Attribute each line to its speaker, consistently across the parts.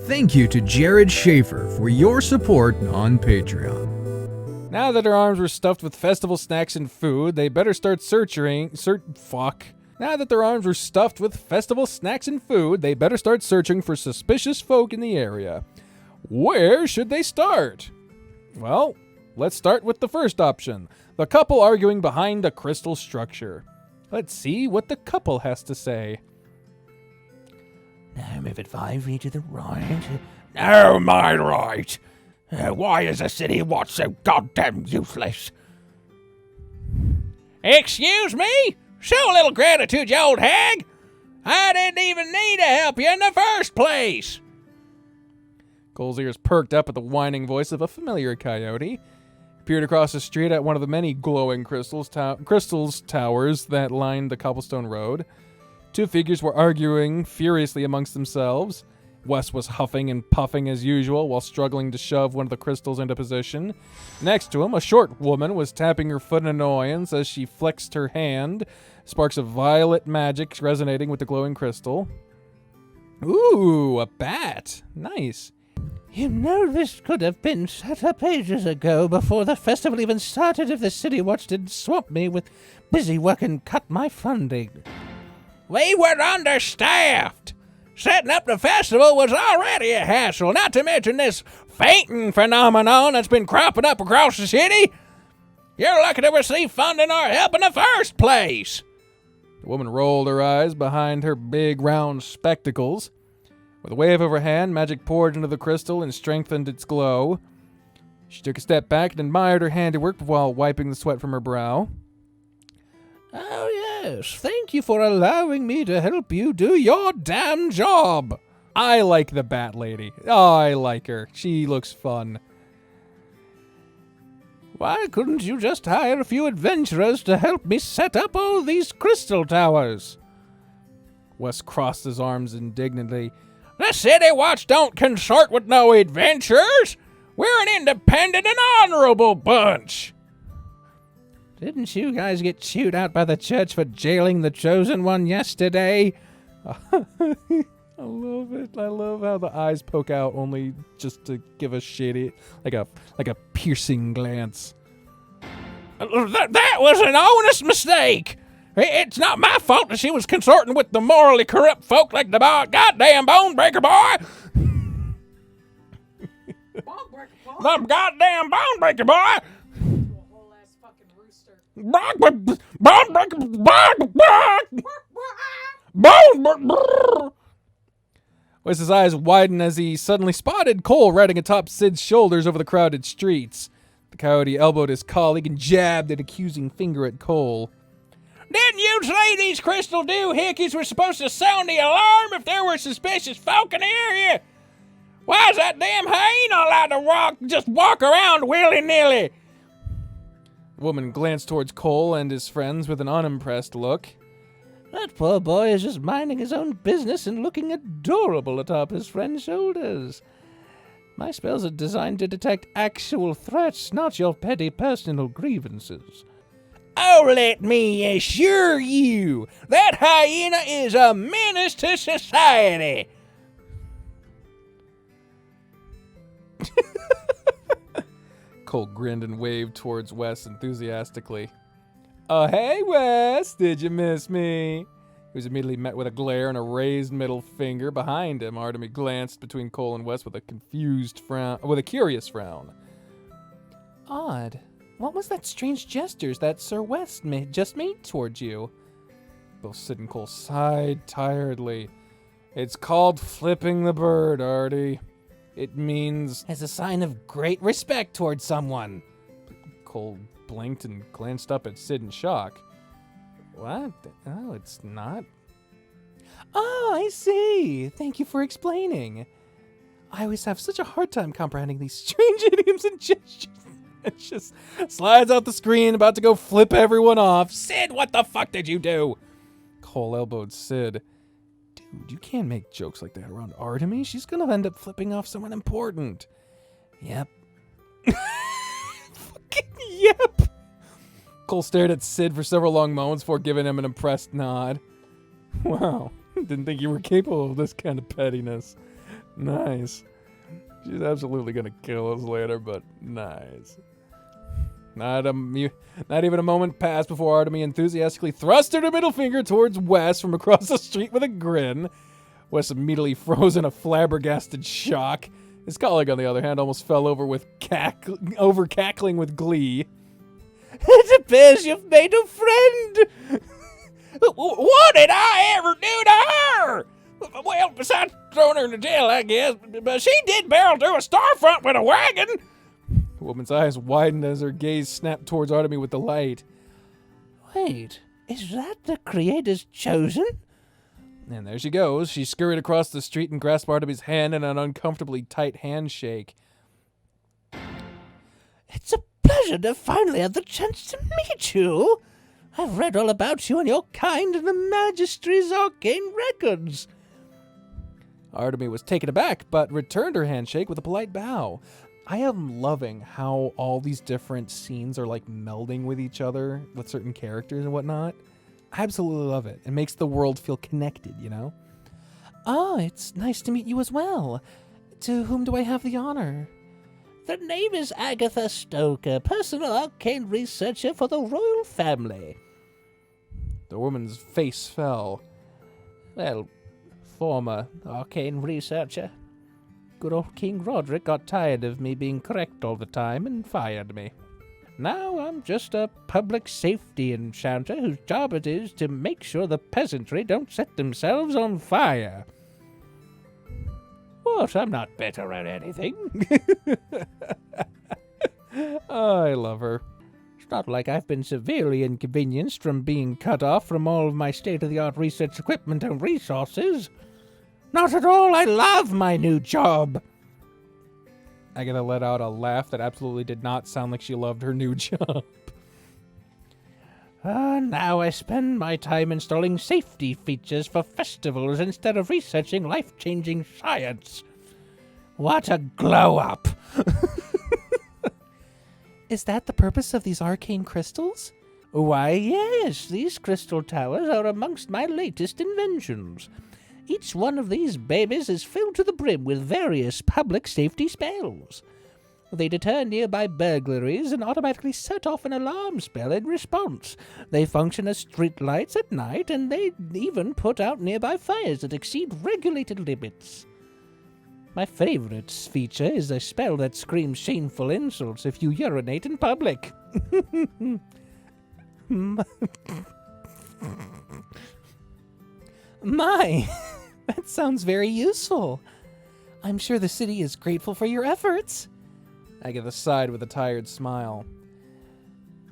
Speaker 1: Thank you to Jared Schaefer for your support on Patreon.
Speaker 2: Now that her arms were stuffed with festival snacks and food, they better start Now that their arms were stuffed with festival snacks and food, they better start searching for suspicious folk in the area. Where should they start? Well, let's start with the first option. The couple arguing behind a crystal structure. Let's see what the couple has to say.
Speaker 3: Now move it 5 feet to the right. No, my right. Why is the city watch so goddamn useless? Excuse me? Show a little gratitude, you old hag. I didn't even need to help you in the first place.
Speaker 2: Cole's ears perked up at the whining voice of a familiar coyote. Appeared across the street at one of the many glowing crystals towers that lined the cobblestone road. Two figures were arguing furiously amongst themselves. Wes was huffing and puffing as usual while struggling to shove one of the crystals into position. Next to him, a short woman was tapping her foot in annoyance as she flexed her hand, sparks of violet magic resonating with the glowing crystal. Ooh, a bat. Nice.
Speaker 3: You know this could have been set up ages ago before the festival even started if the City Watch didn't swamp me with busy work and cut my funding. We were understaffed. Setting up the festival was already a hassle, not to mention this fainting phenomenon that's been cropping up across the city. You're lucky to receive funding or help in the first place.
Speaker 2: The woman rolled her eyes behind her big round spectacles. With a wave of her hand, magic poured into the crystal and strengthened its glow. She took a step back and admired her handiwork while wiping the sweat from her brow.
Speaker 3: Oh, yes. Thank you for allowing me to help you do your damn job.
Speaker 2: I like the Bat Lady. Oh, I like her. She looks fun.
Speaker 3: Why couldn't you just hire a few adventurers to help me set up all these crystal towers?
Speaker 2: Wes crossed his arms indignantly.
Speaker 3: The City Watch don't consort with no adventurers. We're an independent and honorable bunch. Didn't you guys get chewed out by the church for jailing the Chosen One yesterday?
Speaker 2: I love it. I love how the eyes poke out only just to give a shady, like a piercing glance.
Speaker 3: That was an honest mistake. It's not my fault that she was consorting with the morally corrupt folk like the goddamn Bone Breaker boy. The goddamn Bone Breaker boy.
Speaker 2: Wes's eyes widened as he suddenly spotted Cole riding atop Sid's shoulders over the crowded streets. The coyote elbowed his colleague and jabbed an accusing finger at Cole.
Speaker 3: Didn't you say these crystal doohickeys were supposed to sound the alarm if there were suspicious folk in the area? Why is that damn hyena allowed to just walk around willy-nilly?
Speaker 2: The woman glanced towards Cole and his friends with an unimpressed look.
Speaker 3: That poor boy is just minding his own business and looking adorable atop his friend's shoulders. My spells are designed to detect actual threats, not your petty personal grievances. Oh, let me assure you, that hyena is a menace to society.
Speaker 2: Cole grinned and waved towards Wes enthusiastically. Oh, hey, Wes, did you miss me? He was immediately met with a glare and a raised middle finger. Behind him, Artemy glanced between Cole and Wes with a curious frown. Odd. What was that strange gestures that Sir West just made towards you? Both Sid and Cole sighed tiredly. It's called flipping the bird, Artie. It means...
Speaker 3: as a sign of great respect towards someone.
Speaker 2: Cole blinked and glanced up at Sid in shock. What? Oh, it's not. Oh, I see. Thank you for explaining. I always have such a hard time comprehending these strange idioms and gestures. It just slides out the screen, about to go flip everyone off.
Speaker 3: Sid, what the fuck did you do?
Speaker 2: Cole elbowed Sid. Dude, you can't make jokes like that around Artemy. She's gonna end up flipping off someone important. Yep. Fucking yep. Cole stared at Sid for several long moments before giving him an impressed nod. Wow, didn't think you were capable of this kind of pettiness. Nice. She's absolutely gonna kill us later, but nice. Not even a moment passed before Artemy enthusiastically thrusted her middle finger towards Wes from across the street with a grin. Wes immediately froze in a flabbergasted shock. His colleague, on the other hand, almost fell over cackling with glee.
Speaker 3: It appears you've made a friend! What did I ever do to her? Well, besides throwing her in jail, I guess, but she did barrel through a storefront with a wagon.
Speaker 2: The woman's eyes widened as her gaze snapped towards Artemy with delight.
Speaker 3: Wait, is that the Creator's chosen?
Speaker 2: And there she goes. She scurried across the street and grasped Artemy's hand in an uncomfortably tight handshake.
Speaker 3: It's a pleasure to finally have the chance to meet you. I've read all about you and your kind in the Magistry's arcane records.
Speaker 2: Artemy was taken aback, but returned her handshake with a polite bow. I am loving how all these different scenes are like melding with each other with certain characters and whatnot. I absolutely love it. It makes the world feel connected, you know?
Speaker 3: Oh, it's nice to meet you as well. To whom do I have the honor? The name is Agatha Stoker, personal arcane researcher for the royal family.
Speaker 2: The woman's face fell.
Speaker 3: Well, former arcane researcher. Good old King Roderick got tired of me being correct all the time and fired me. Now I'm just a public safety enchanter whose job it is to make sure the peasantry don't set themselves on fire. What? I'm not better at anything.
Speaker 2: Oh, I love her.
Speaker 3: It's not like I've been severely inconvenienced from being cut off from all of my state-of-the-art research equipment and resources. Not at all. I love my new job.
Speaker 2: Agatha let out a laugh that absolutely did not sound like she loved her new job.
Speaker 3: Now I spend my time installing safety features for festivals instead of researching life-changing science. What a glow-up!
Speaker 4: Is that the purpose of these arcane crystals?
Speaker 3: Why, yes, these crystal towers are amongst my latest inventions. Each one of these babies is filled to the brim with various public safety spells. They deter nearby burglaries and automatically set off an alarm spell in response. They function as street lights at night, and they even put out nearby fires that exceed regulated limits. My favorite feature is a spell that screams shameful insults if you urinate in public.
Speaker 4: My, that sounds very useful. I'm sure the city is grateful for your efforts.
Speaker 2: Agatha sighed with a tired smile.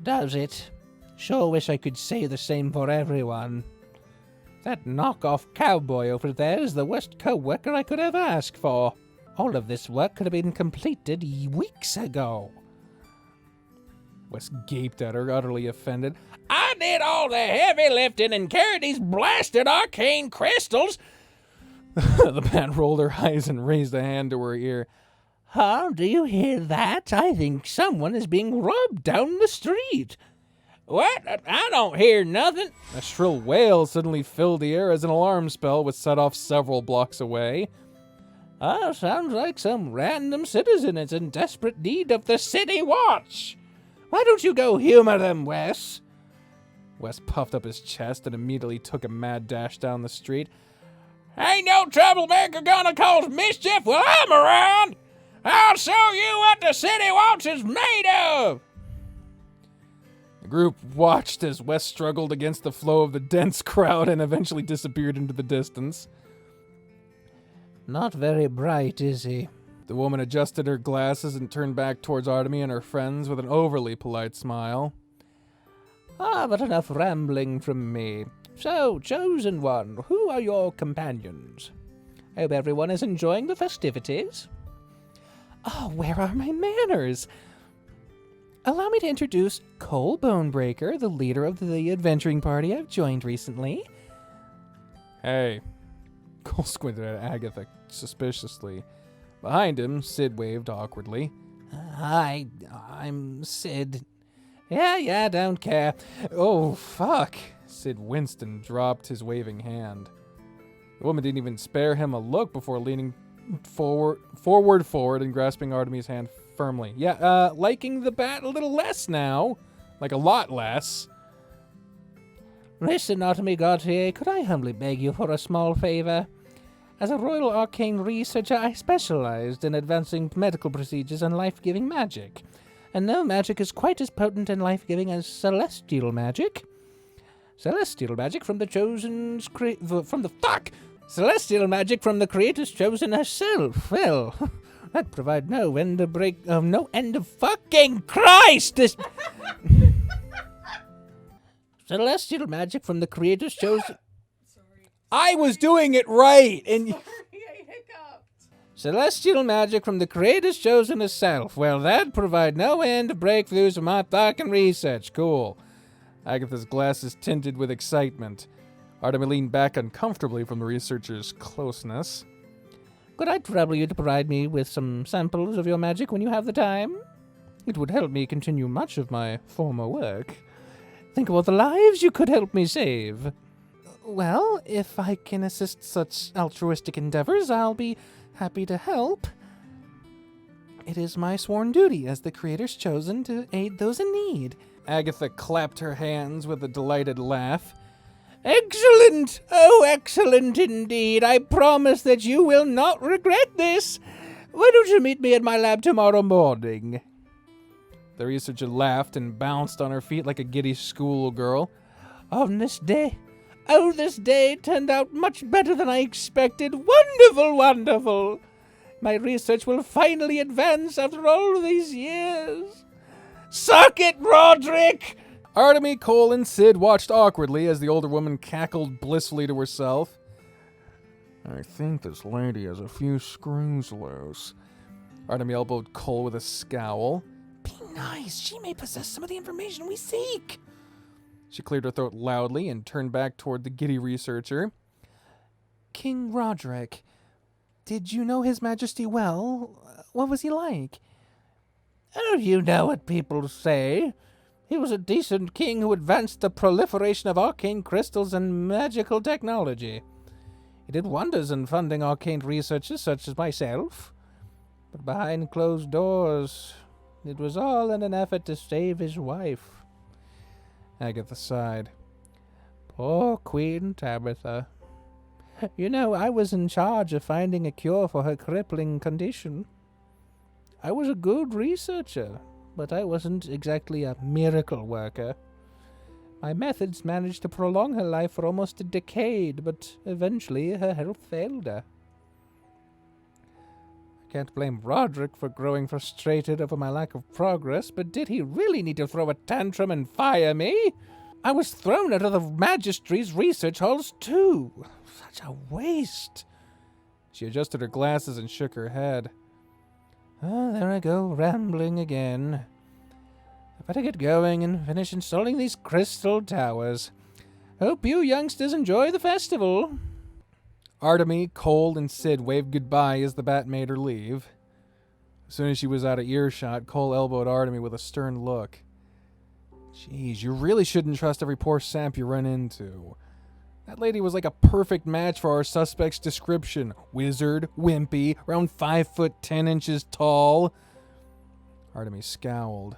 Speaker 3: Does it? Sure wish I could say the same for everyone. That knockoff cowboy over there is the worst co-worker I could ever ask for. All of this work could have been completed weeks ago.
Speaker 2: Wes gaped at her, utterly offended.
Speaker 3: I did all the heavy lifting and carried these blasted arcane crystals.
Speaker 2: The man rolled her eyes and raised a hand to her ear.
Speaker 3: Huh? Do you hear that? I think someone is being robbed down the street. What? I don't hear nothing.
Speaker 2: A shrill wail suddenly filled the air as an alarm spell was set off several blocks away.
Speaker 3: Oh, sounds like some random citizen is in desperate need of the city watch. Why don't you go humor them, Wes?
Speaker 2: Wes puffed up his chest and immediately took a mad dash down the street.
Speaker 3: Ain't no troublemaker gonna cause mischief while I'm around. I'll show you what the city watch is made of.
Speaker 2: The group watched as Wes struggled against the flow of the dense crowd and eventually disappeared into the distance.
Speaker 3: Not very bright, is he?
Speaker 2: The woman adjusted her glasses and turned back towards Artemy and her friends with an overly polite smile.
Speaker 3: But enough rambling from me. So, Chosen One, who are your companions? Hope everyone is enjoying the festivities.
Speaker 4: Oh, where are my manners? Allow me to introduce Cole Bonebreaker, the leader of the adventuring party I've joined recently.
Speaker 2: Hey. Cole squinted at Agatha suspiciously. Behind him, Sid waved awkwardly.
Speaker 4: Hi, I'm Sid.
Speaker 3: Yeah, don't care.
Speaker 2: Oh, fuck. Sid winced and dropped his waving hand. The woman didn't even spare him a look before leaning forward, and grasping Artemis' hand firmly. Yeah, liking the bat a little less now. Like a lot less.
Speaker 3: Listen, Artemis Gautier, could I humbly beg you for a small favor? As a royal arcane researcher, I specialized in advancing medical procedures and life-giving magic. And no magic is quite as potent and life-giving as celestial magic. Celestial magic from the chosen's Celestial magic from the creator's chosen herself. Well, that provide no end of fucking Christ! Celestial magic from the creator's chosen...
Speaker 2: I was doing it right! And
Speaker 3: Celestial magic from the creator's chosen herself. Well, that provide no end of breakthroughs for my thought and research.
Speaker 2: Cool. Agatha's glasses tinted with excitement. Artemis leaned back uncomfortably from the researcher's closeness.
Speaker 3: Could I trouble you to provide me with some samples of your magic when you have the time? It would help me continue much of my former work. Think of all the lives you could help me save.
Speaker 4: Well, if I can assist such altruistic endeavors, I'll be happy to help. It is my sworn duty as the creator's chosen to aid those in need.
Speaker 2: Agatha clapped her hands with a delighted laugh.
Speaker 3: Excellent! Oh, excellent indeed. I promise that you will not regret this. Why don't you meet me at my lab tomorrow morning?
Speaker 2: The researcher laughed and bounced on her feet like a giddy schoolgirl.
Speaker 3: This day turned out much better than I expected. Wonderful, wonderful. My research will finally advance after all these years. Suck it, Roderick!
Speaker 2: Artemis, Cole, and Sid watched awkwardly as the older woman cackled blissfully to herself. I think this lady has a few screws loose. Artemis elbowed Cole with a scowl.
Speaker 4: Be nice. She may possess some of the information we seek.
Speaker 2: She cleared her throat loudly and turned back toward the giddy researcher.
Speaker 4: King Roderick. Did you know His Majesty well? What was he like?
Speaker 3: Oh, you know what people say. He was a decent king who advanced the proliferation of arcane crystals and magical technology. He did wonders in funding arcane researchers such as myself. But behind closed doors, it was all in an effort to save his wife.
Speaker 2: Agatha sighed.
Speaker 3: Poor Queen Tabitha. You know, I was in charge of finding a cure for her crippling condition. I was a good researcher, but I wasn't exactly a miracle worker. My methods managed to prolong her life for almost a decade, but eventually her health failed her. I can't blame Roderick for growing frustrated over my lack of progress, but did he really need to throw a tantrum and fire me? I was thrown out of the Magistrary's research halls, too. Such a waste.
Speaker 2: She adjusted her glasses and shook her head.
Speaker 3: Oh, there I go, rambling again. I better get going and finish installing these crystal towers. Hope you youngsters enjoy the festival.
Speaker 2: Artemis, Cole, and Sid waved goodbye as the bat made her leave. As soon as she was out of earshot, Cole elbowed Artemis with a stern look. Jeez, you really shouldn't trust every poor sap you run into. That lady was like a perfect match for our suspect's description. Wizard, wimpy, around 5 foot 10 inches tall. Artemis scowled.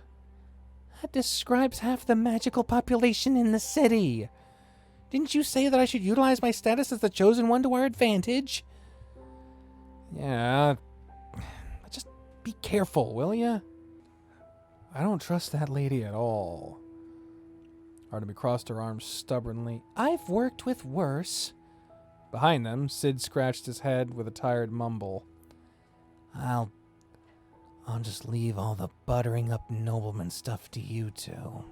Speaker 4: That describes half the magical population in the city. Didn't you say that I should utilize my status as the chosen one to our advantage?
Speaker 2: Yeah. Just be careful, will ya? I don't trust that lady at all. Artemis crossed her arms stubbornly.
Speaker 4: I've worked with worse.
Speaker 2: Behind them, Sid scratched his head with a tired mumble.
Speaker 4: I'll just leave all the buttering up nobleman stuff to you two.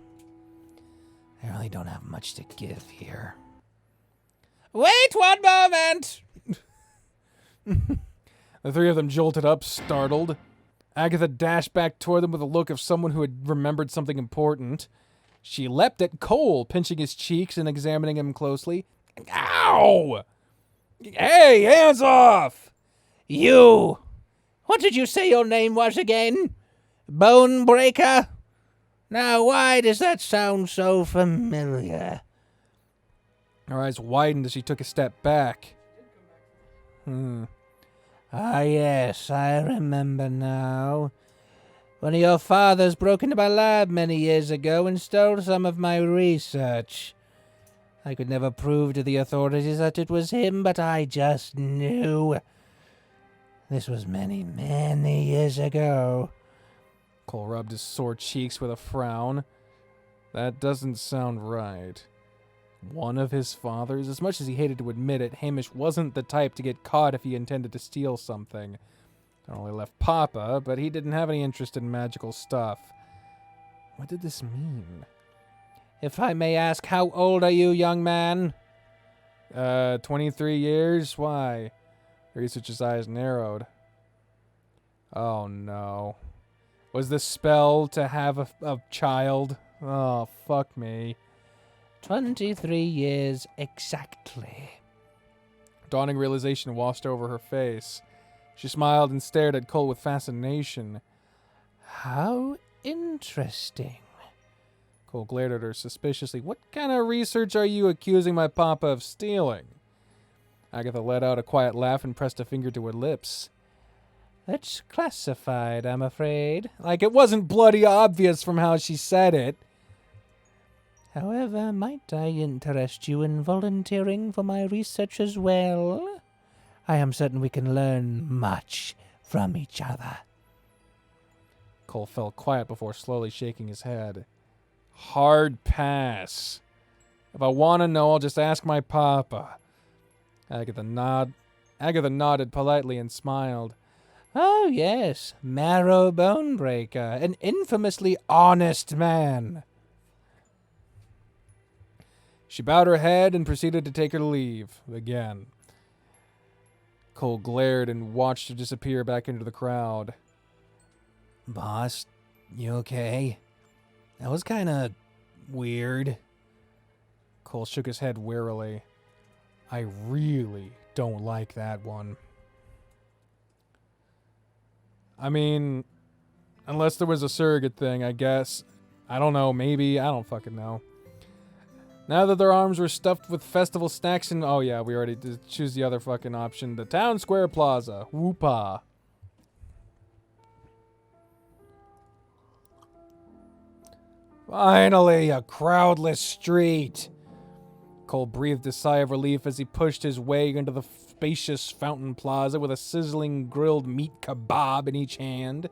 Speaker 4: I really don't have much to give here.
Speaker 3: Wait 1 moment!
Speaker 2: The three of them jolted up, startled. Agatha dashed back toward them with a look of someone who had remembered something important. She leapt at Cole, pinching his cheeks and examining him closely. Ow! Hey, hands off!
Speaker 3: You! What did you say your name was again? Bonebreaker? Now, why does that sound so familiar?
Speaker 2: Her eyes widened as she took a step back.
Speaker 3: Ah, yes, I remember now. One of your fathers broke into my lab many years ago and stole some of my research. I could never prove to the authorities that it was him, but I just knew. This was many, many years ago.
Speaker 2: Cole rubbed his sore cheeks with a frown. That doesn't sound right. One of his fathers? As much as he hated to admit it, Hamish wasn't the type to get caught if he intended to steal something. Not only left Papa, but he didn't have any interest in magical stuff. What did this mean?
Speaker 3: If I may ask, how old are you, young man?
Speaker 2: 23 years? Why? The researcher's eyes narrowed. Oh no. Was the spell to have a child? Oh, fuck me.
Speaker 3: 23 years exactly.
Speaker 2: Dawning realization washed over her face. She smiled and stared at Cole with fascination.
Speaker 3: How interesting.
Speaker 2: Cole glared at her suspiciously. What kind of research are you accusing my papa of stealing? Agatha let out a quiet laugh and pressed a finger to her lips.
Speaker 3: That's classified, I'm afraid.
Speaker 2: Like it wasn't bloody obvious from how she said it.
Speaker 3: However, might I interest you in volunteering for my research as well? I am certain we can learn much from each other.
Speaker 2: Cole fell quiet before slowly shaking his head. Hard pass. If I want to know, I'll just ask my papa. Agatha nodded politely and smiled.
Speaker 3: Oh, yes, Marrow Bonebreaker, an infamously honest man.
Speaker 2: She bowed her head and proceeded to take her leave again. Cole glared and watched her disappear back into the crowd.
Speaker 1: Boss, you okay? That was kind of weird.
Speaker 2: Cole shook his head wearily. I really don't like that one. I mean, unless there was a surrogate thing, I guess. I don't know, maybe. I don't fucking know. Now that their arms were stuffed with festival snacks and... Oh yeah, we already did choose the other fucking option. The Town Square Plaza. Whoopah. Finally, a crowdless street. Cole breathed a sigh of relief as he pushed his way into the spacious fountain plaza with a sizzling grilled meat kebab in each hand.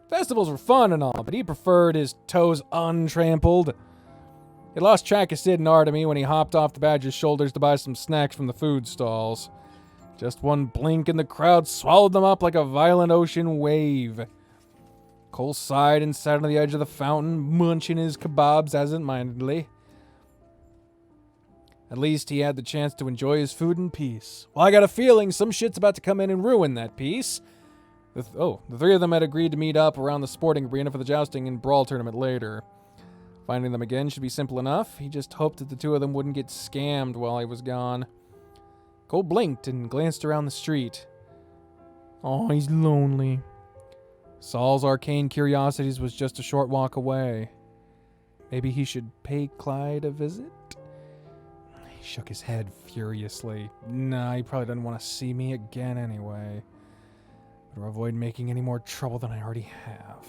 Speaker 2: Festivals were fun and all, but he preferred his toes untrampled. He lost track of Sid and Artemy when he hopped off the Badger's shoulders to buy some snacks from the food stalls. Just one blink and the crowd swallowed them up like a violent ocean wave. Cole sighed and sat on the edge of the fountain, munching his kebabs absent-mindedly. At least he had the chance to enjoy his food in peace. Well, I got a feeling some shit's about to come in and ruin that peace. The three of them had agreed to meet up around the sporting arena for the jousting and brawl tournament later. Finding them again should be simple enough. He just hoped that the two of them wouldn't get scammed while he was gone. Cole blinked and glanced around the street. Oh, he's lonely. Saul's Arcane Curiosities was just a short walk away. Maybe he should pay Clyde a visit? He shook his head furiously. Nah, he probably doesn't want to see me again anyway. Better avoid making any more trouble than I already have.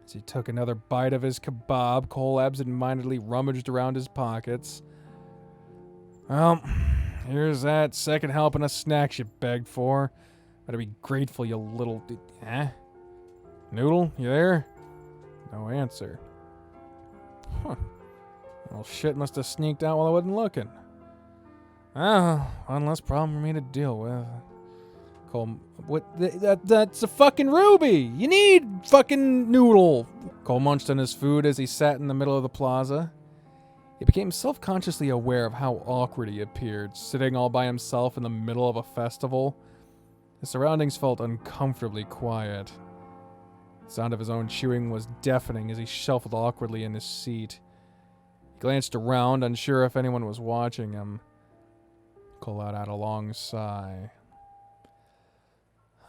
Speaker 2: As he took another bite of his kebab, Cole absent-mindedly rummaged around his pockets. Well, here's that second helping of snacks you begged for. Better be grateful, you little... Noodle, you there? No answer. Huh. Well, shit must have sneaked out while I wasn't looking. Oh, one less problem for me to deal with. Cole... That's a fucking Ruby! You need fucking Noodle! Cole munched on his food as he sat in the middle of the plaza. He became self-consciously aware of how awkward he appeared, sitting all by himself in the middle of a festival. His surroundings felt uncomfortably quiet. The sound of his own chewing was deafening as he shuffled awkwardly in his seat. He glanced around, unsure if anyone was watching him. Cole let out a long sigh.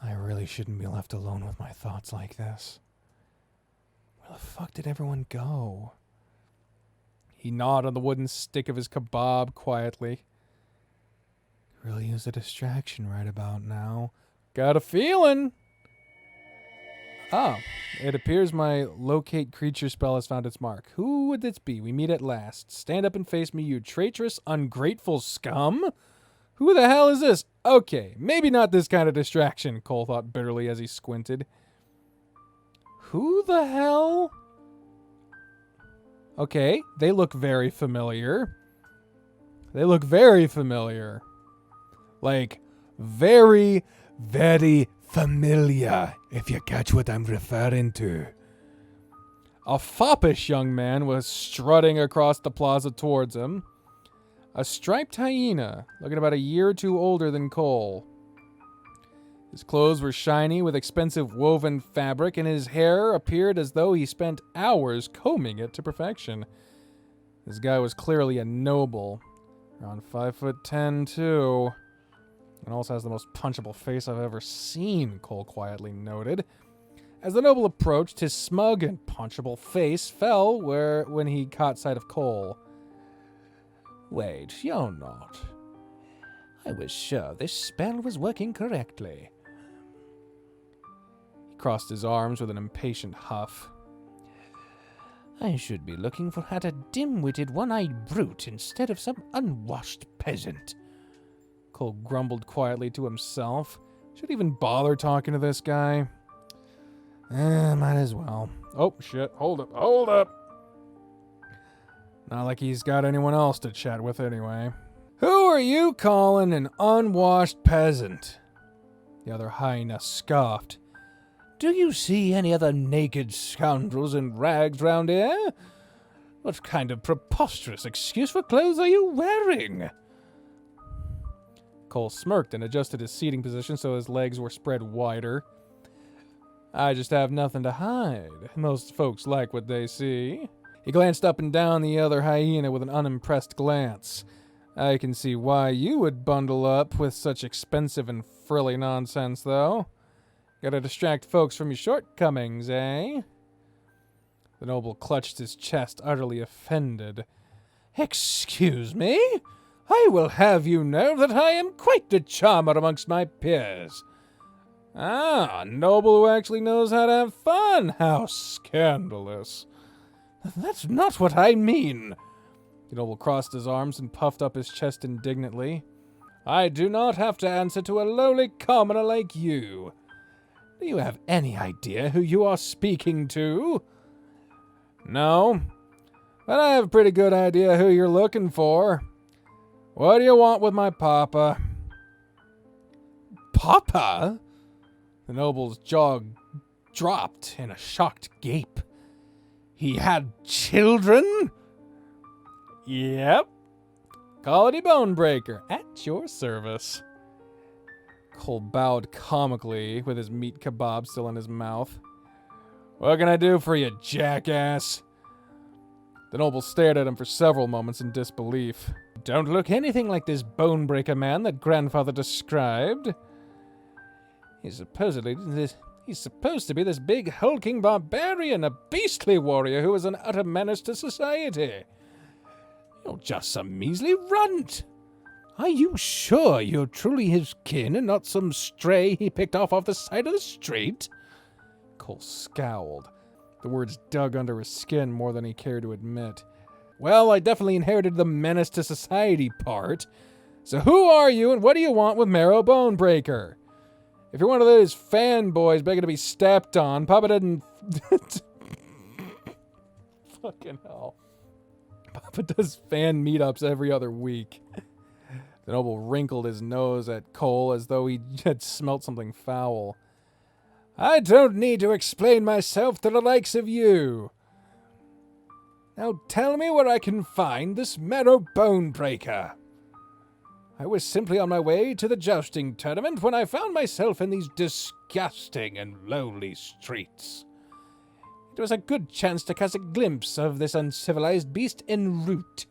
Speaker 2: I really shouldn't be left alone with my thoughts like this. Where the fuck did everyone go? He gnawed on the wooden stick of his kebab quietly.
Speaker 1: really use a distraction right about now.
Speaker 2: Got a feeling. Oh, it appears my locate creature spell has found its mark. Who would this be? We meet at last. Stand up and face me, you traitorous, ungrateful scum. Who the hell is this? Okay, maybe not this kind of distraction, Cole thought bitterly as he squinted. Who the hell? Okay, they look very familiar. They look very familiar. Like, very, very familiar, if you catch what I'm referring to. A foppish young man was strutting across the plaza towards him. A striped hyena, looking about a year or two older than Cole. His clothes were shiny with expensive woven fabric, and his hair appeared as though he spent hours combing it to perfection. This guy was clearly a noble. Around 5'10", too. And also has the most punchable face I've ever seen, Cole quietly noted. As the noble approached, his smug and punchable face fell when he caught sight of Cole.
Speaker 3: Wait, you're not. I was sure this spell was working correctly.
Speaker 2: He crossed his arms with an impatient huff.
Speaker 3: I should be looking for at a dim-witted, one-eyed brute instead of some unwashed peasant.
Speaker 2: Cole grumbled quietly to himself. Should even bother talking to this guy? Might as well. Oh, shit. Hold up. Not like he's got anyone else to chat with anyway. Who are you calling an unwashed peasant? The other hyena scoffed.
Speaker 3: Do you see any other naked scoundrels in rags round here? What kind of preposterous excuse for clothes are you wearing?
Speaker 2: Cole smirked and adjusted his seating position so his legs were spread wider. I just have nothing to hide. Most folks like what they see. He glanced up and down the other hyena with an unimpressed glance. I can see why you would bundle up with such expensive and frilly nonsense, though. Gotta distract folks from your shortcomings, eh? The noble clutched his chest, utterly offended.
Speaker 3: Excuse me? I will have you know that I am quite the charmer amongst my peers.
Speaker 2: Ah, a noble who actually knows how to have fun. How scandalous.
Speaker 3: That's not what I mean.
Speaker 2: The noble crossed his arms and puffed up his chest indignantly. I do not have to answer to a lowly commoner like you. Do you have any idea who you are speaking to? No, but I have a pretty good idea who you're looking for. What do you want with my papa?
Speaker 3: Papa?
Speaker 2: The noble's jaw dropped in a shocked gape.
Speaker 3: He had children?
Speaker 2: Yep. Quality bone breaker at your service. Cole bowed comically with his meat kebab still in his mouth. What can I do for you, jackass? The noble stared at him for several moments in disbelief. Don't look anything like this bone breaker man that grandfather described. He's supposed to be this big hulking barbarian, a beastly warrior who is an utter menace to society. You're just some measly runt. Are you sure you're truly his kin and not some stray he picked off the side of the street? Cole scowled. The words dug under his skin more than he cared to admit. Well, I definitely inherited the menace to society part. So who are you and what do you want with Marrow Bonebreaker? If you're one of those fanboys begging to be stepped on, Papa didn't... Fucking hell. Papa does fan meetups every other week. The noble wrinkled his nose at Cole as though he had smelt something foul. I don't need to explain myself to the likes of you. Now tell me where I can find this Marrow Bonebreaker. I was simply on my way to the jousting tournament when I found myself in these disgusting and lonely streets. It was a good chance to catch a glimpse of this uncivilized beast en route.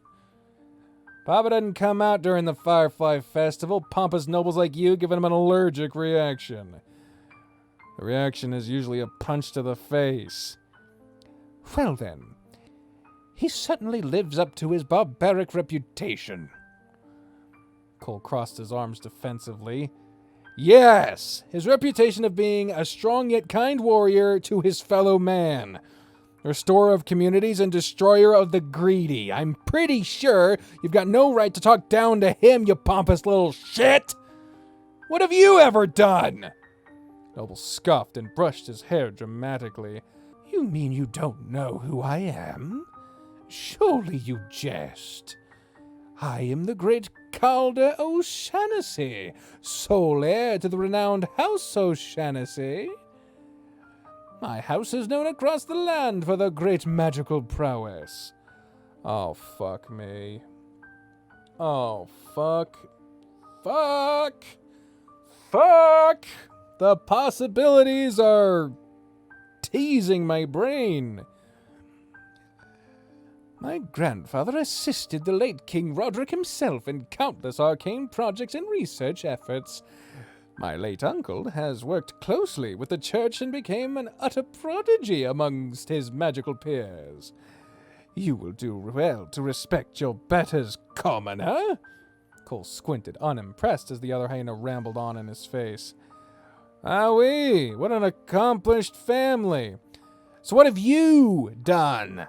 Speaker 2: Papa didn't come out during the Firefly Festival. Pompous nobles like you giving him an allergic reaction. The reaction is usually a punch to the face.
Speaker 3: Well then, he certainly lives up to his barbaric reputation.
Speaker 2: Cole crossed his arms defensively. Yes, his reputation of being a strong yet kind warrior to his fellow man. Restorer of communities and destroyer of the greedy. I'm pretty sure you've got no right to talk down to him, you pompous little shit! What have you ever done? Noble scoffed and brushed his hair dramatically.
Speaker 3: You mean you don't know who I am? Surely you jest. I am the great Calder O'Shaughnessy, sole heir to the renowned House O'Shaughnessy. My house is known across the land for their great magical prowess.
Speaker 2: Oh, fuck me. Oh, fuck. Fuck! Fuck! The possibilities are teasing my brain.
Speaker 3: My grandfather assisted the late King Roderick himself in countless arcane projects and research efforts. My late uncle has worked closely with the church and became an utter prodigy amongst his magical peers. You will do well to respect your betters, commoner.
Speaker 2: Cole squinted, unimpressed, as the other hyena rambled on in his face. Ah, oui, what an accomplished family. So what have you done?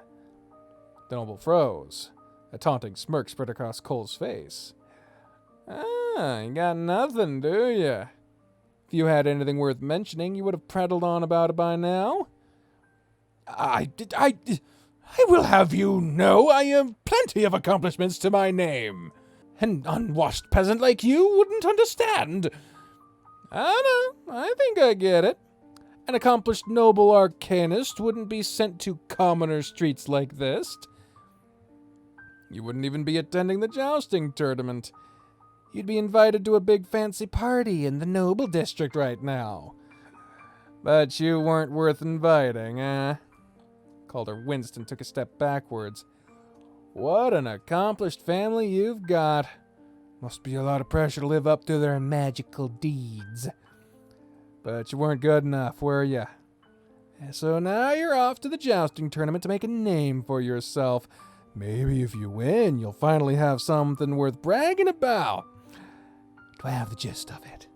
Speaker 2: The noble froze. A taunting smirk spread across Cole's face. Ah, you got nothing, do you? If you had anything worth mentioning, you would have prattled on about it by now.
Speaker 3: I will have you know I have plenty of accomplishments to my name. An unwashed peasant like you wouldn't understand.
Speaker 2: I know, I think I get it. An accomplished noble arcanist wouldn't be sent to commoner streets like this. You wouldn't even be attending the jousting tournament. You'd be invited to a big fancy party in the noble district right now. But you weren't worth inviting, eh? Calder winced and took a step backwards. What an accomplished family you've got. Must be a lot of pressure to live up to their magical deeds. But you weren't good enough, were you? So now you're off to the jousting tournament to make a name for yourself. Maybe if you win, you'll finally have something worth bragging about. Do I have the gist of it?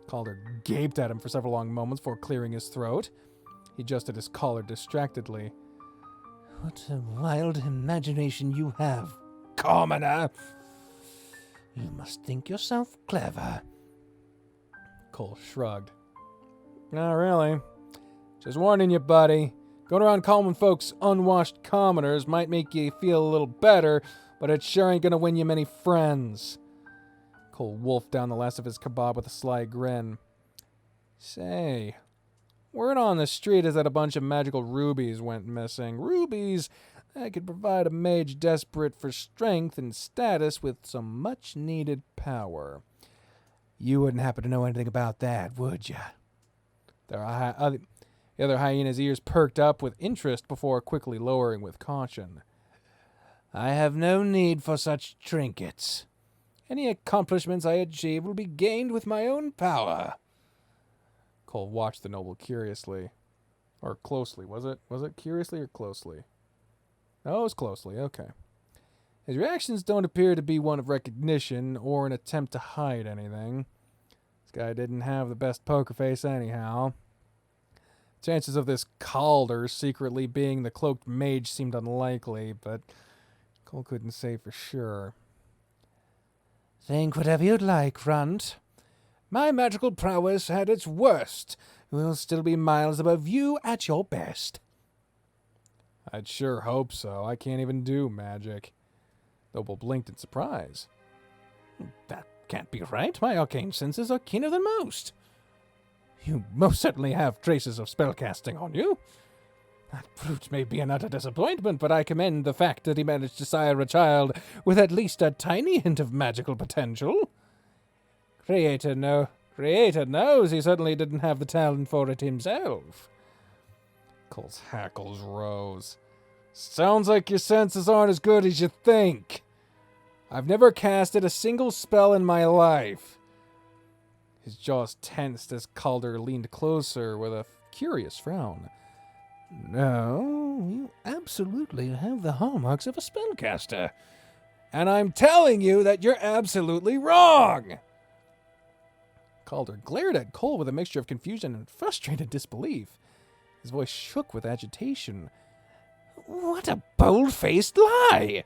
Speaker 2: Calder gaped at him for several long moments before clearing his throat. He adjusted his collar distractedly.
Speaker 3: What a wild imagination you have, commoner. You must think yourself clever.
Speaker 2: Cole shrugged. Not really. Just warning you, buddy. Going around calling folks unwashed commoners might make you feel a little better, but it sure ain't gonna win you many friends. Cole wolfed down the last of his kebab with a sly grin. Say, word on the street is that a bunch of magical rubies went missing. Rubies that could provide a mage desperate for strength and status with some much-needed power. You wouldn't happen to know anything about that, would ya? The other hyena's ears perked up with interest before quickly lowering with caution. I have no need for such trinkets. Any accomplishments I achieve will be gained with my own power. Cole watched the noble curiously. Or closely, was it? Was it curiously or closely? No, it was closely, okay. His reactions don't appear to be one of recognition or an attempt to hide anything. This guy didn't have the best poker face anyhow. Chances of this Calder secretly being the cloaked mage seemed unlikely, but Cole couldn't say for sure.
Speaker 3: Think whatever you'd like, Runt. My magical prowess at its worst will still be miles above you at your best.
Speaker 2: I'd sure hope so. I can't even do magic. Noble blinked in surprise.
Speaker 3: That can't be right. My arcane senses are keener than most. You most certainly have traces of spellcasting on you. That brute may be an utter disappointment, but I commend the fact that he managed to sire a child with at least a tiny hint of magical potential. Creator knows he certainly didn't have the talent for it himself.
Speaker 2: Cole's hackles rose. Sounds like your senses aren't as good as you think. I've never casted a single spell in my life. His jaws tensed as Calder leaned closer with a curious frown.
Speaker 3: No, you absolutely have the hallmarks of a spellcaster.
Speaker 2: And I'm telling you that you're absolutely wrong. Calder glared at Cole with a mixture of confusion and frustrated disbelief. His voice shook with agitation.
Speaker 3: What a bold-faced lie!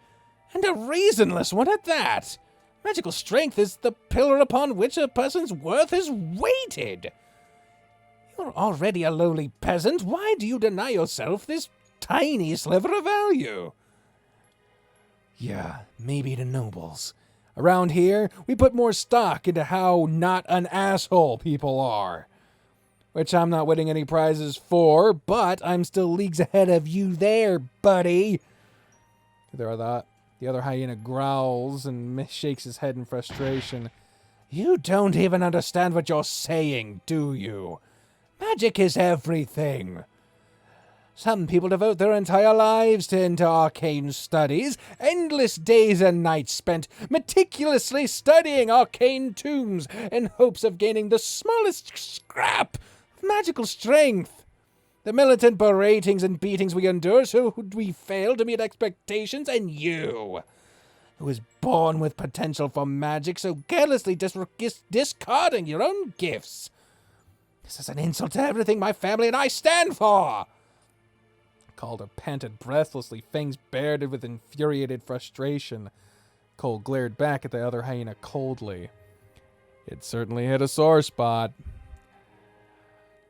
Speaker 3: And a reasonless one at that! Magical strength is the pillar upon which a person's worth is weighted! You're already a lowly peasant. Why do you deny yourself this tiny sliver of value?
Speaker 2: Yeah, maybe the nobles. Around here, we put more stock into how not an asshole people are. Which I'm not winning any prizes for, but I'm still leagues ahead of you there, buddy. The other hyena growls and shakes his head in frustration.
Speaker 3: You don't even understand what you're saying, do you? Magic is everything. Some people devote their entire lives into arcane studies, endless days and nights spent meticulously studying arcane tombs in hopes of gaining the smallest scrap of magical strength. The militant beratings and beatings we endure so we fail to meet expectations, and you, who was born with potential for magic, so carelessly discarding your own gifts. This is an insult to everything my family and I stand for.
Speaker 2: Calder panted breathlessly, fangs bared with infuriated frustration. Cole glared back at the other hyena coldly. It certainly hit a sore spot.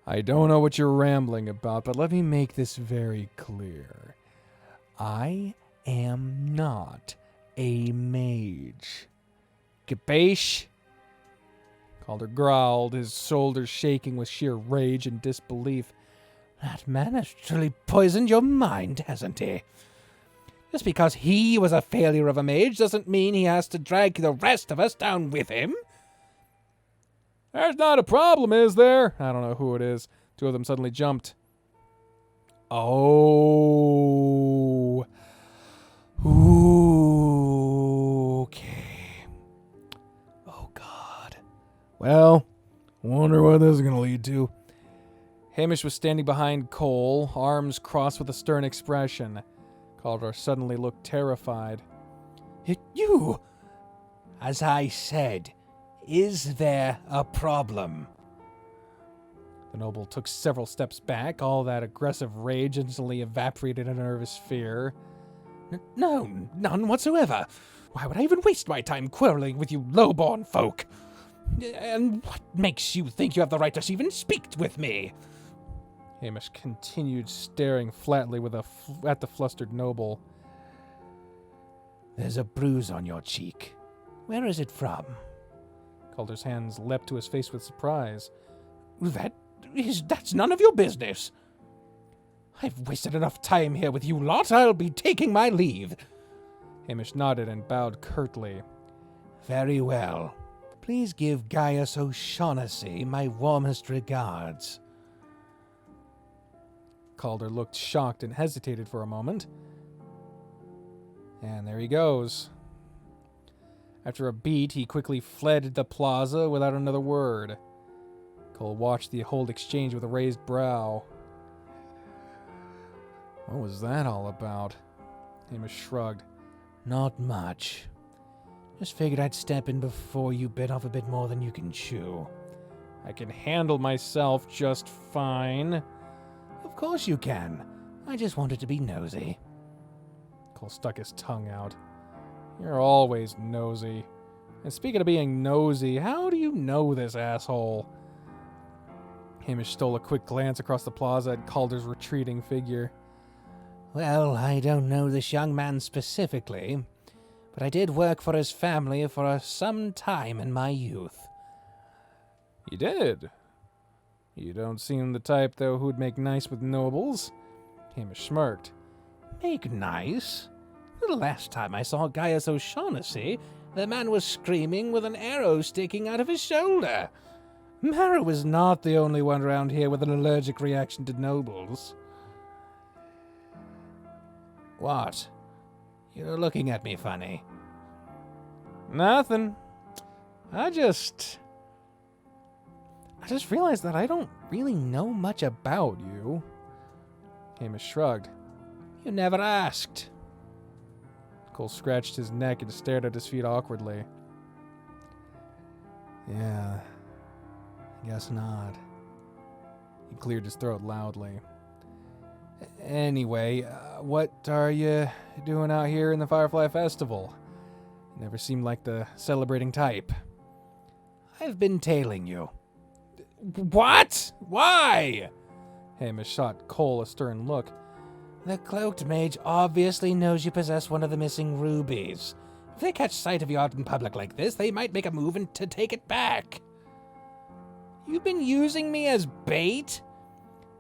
Speaker 2: I don't know what you're rambling about, but let me make this very clear. I am not a mage. Capiche? Calder growled, his shoulders shaking with sheer rage and disbelief.
Speaker 3: That man has truly poisoned your mind, hasn't he? Just because he was a failure of a mage doesn't mean he has to drag the rest of us down with him.
Speaker 2: There's not a problem, is there? I don't know who it is. Two of them suddenly jumped. Oh. Okay. Oh, God. Well, wonder what this is going to lead to. Hamish was standing behind Cole, arms crossed with a stern expression. Calder suddenly looked terrified.
Speaker 3: You! As I said, is there a problem?
Speaker 2: The noble took several steps back, all that aggressive rage instantly evaporated in nervous fear.
Speaker 3: No, none whatsoever. Why would I even waste my time quarreling with you low-born folk? And what makes you think you have the right to even speak with me?
Speaker 2: Hamish continued staring flatly at the flustered noble.
Speaker 3: There's a bruise on your cheek. Where is it from?
Speaker 2: Calder's hands leapt to his face with surprise.
Speaker 3: That's none of your business. I've wasted enough time here with you lot. I'll be taking my leave.
Speaker 2: Hamish nodded and bowed curtly.
Speaker 3: Very well. Please give Gaius O'Shaughnessy my warmest regards.
Speaker 2: Calder looked shocked and hesitated for a moment. And there he goes. After a beat, he quickly fled the plaza without another word. Cole watched the whole exchange with a raised brow. What was that all about? Hamish shrugged.
Speaker 3: Not much. Just figured I'd step in before you bit off a bit more than you can chew.
Speaker 2: I can handle myself just fine.
Speaker 3: Of course you can. I just wanted to be nosy.
Speaker 2: Cole stuck his tongue out. You're always nosy. And speaking of being nosy, how do you know this asshole? Hamish stole a quick glance across the plaza at Calder's retreating figure.
Speaker 3: Well, I don't know this young man specifically, but I did work for his family for some time in my youth.
Speaker 2: You did? You don't seem the type, though, who'd make nice with nobles. Hamish smirked.
Speaker 3: Make nice? The last time I saw Gaius O'Shaughnessy, the man was screaming with an arrow sticking out of his shoulder. Mara was not the only one around here with an allergic reaction to nobles. What? You're looking at me funny.
Speaker 2: Nothing. I just realized that I don't really know much about you. Hamish shrugged.
Speaker 3: You never asked.
Speaker 2: Cole scratched his neck and stared at his feet awkwardly. Yeah, I guess not. He cleared his throat loudly. Anyway, what are you doing out here in the Firefly Festival? You never seemed like the celebrating type.
Speaker 3: I've been tailing you.
Speaker 2: What? Why? Hamish shot Cole a stern look.
Speaker 3: The cloaked mage obviously knows you possess one of the missing rubies. If they catch sight of you out in public like this, they might make a move to take it back.
Speaker 2: You've been using me as bait?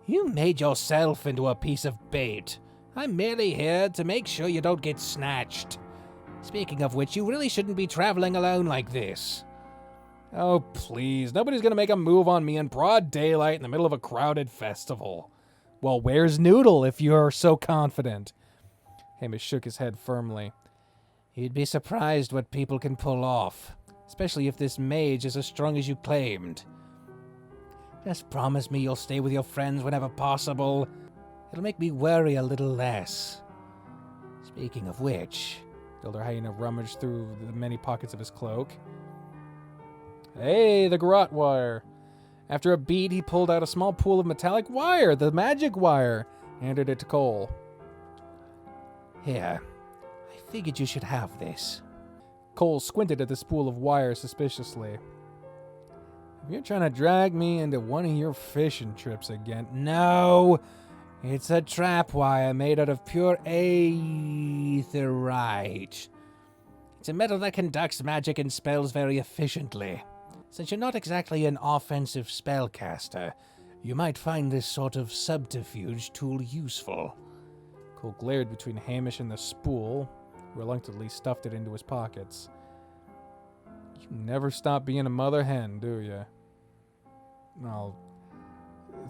Speaker 3: You made yourself into a piece of bait. I'm merely here to make sure you don't get snatched. Speaking of which, you really shouldn't be traveling alone like this.
Speaker 2: Oh, please. Nobody's going to make a move on me in broad daylight in the middle of a crowded festival. Well, where's Noodle if you're so confident? Hamish shook his head firmly.
Speaker 3: You'd be surprised what people can pull off, especially if this mage is as strong as you claimed. Just promise me you'll stay with your friends whenever possible. It'll make me worry a little less. Speaking of which...
Speaker 2: Elder Hyena rummaged through the many pockets of his cloak. Hey, the garrote wire. After a beat, he pulled out a small pool of metallic wire, the magic wire, handed it to Cole.
Speaker 3: Here, I figured you should have this.
Speaker 2: Cole squinted at the spool of wire suspiciously. If you're trying to drag me into one of your fishing trips again...
Speaker 3: No! It's a trap wire made out of pure aetherite. It's a metal that conducts magic and spells very efficiently. Since you're not exactly an offensive spellcaster, you might find this sort of subterfuge tool useful.
Speaker 2: Cole glared between Hamish and the spool, who reluctantly stuffed it into his pockets. You never stop being a mother hen, do you? Well,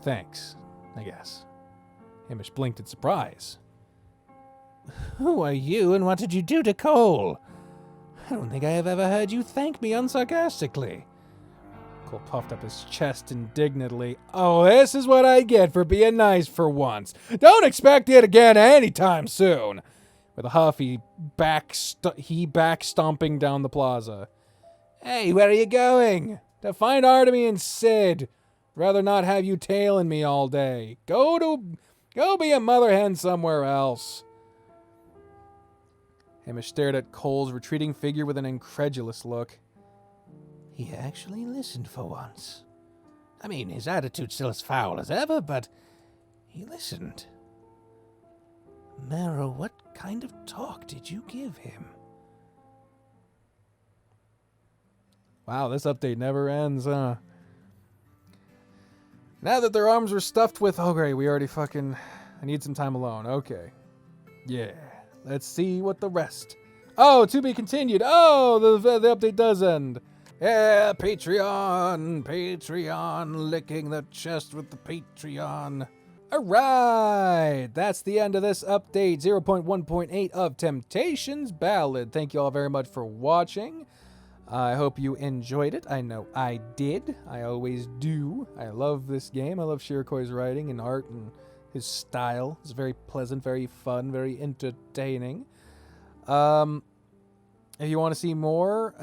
Speaker 2: thanks, I guess. Hamish blinked in surprise.
Speaker 3: Who are you and what did you do to Cole? I don't think I have ever heard you thank me unsarcastically.
Speaker 2: Cole puffed up his chest indignantly. Oh, this is what I get for being nice for once. Don't expect it again anytime soon. With a huff, he back stomping down the plaza. Hey, where are you going? To find Artemy and Sid. Rather not have you tailing me all day. Go be a mother hen somewhere else. Hamish stared at Cole's retreating figure with an incredulous look.
Speaker 3: He actually listened for once. I mean, his attitude's still as foul as ever, but he listened. Marrow, what kind of talk did you give him?
Speaker 2: Wow, this update never ends, huh? Now that their arms were stuffed with... Oh, great, we already fucking... I need some time alone. Okay. Yeah. Let's see what the rest... Oh, to be continued. Oh, the update does end. Yeah, Patreon, licking the chest with the Patreon. All right, that's the end of this update, 0.1.8 of Temptations Ballad. Thank you all very much for watching. I hope you enjoyed it. I know I did. I always do. I love this game. I love Shirakoi's writing and art and his style. It's very pleasant, very fun, very entertaining. If you want to see more,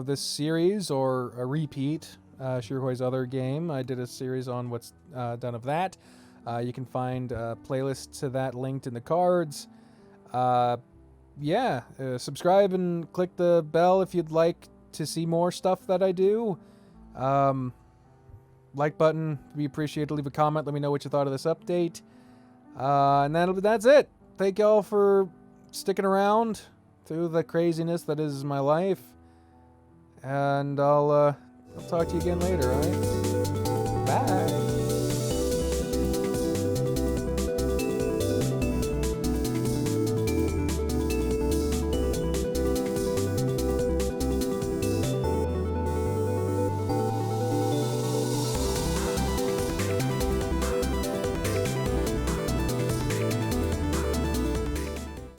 Speaker 2: this series or a repeat, Shirakoi's other game, I did a series on what's done of that. You can find a playlist to that linked in the cards. Subscribe and click the bell if you'd like to see more stuff that I do. Like button would be appreciated. Leave a comment. Let me know what you thought of this update. And that's it. Thank y'all for sticking around through the craziness that is my life. And I'll talk to you again later, all right? Bye.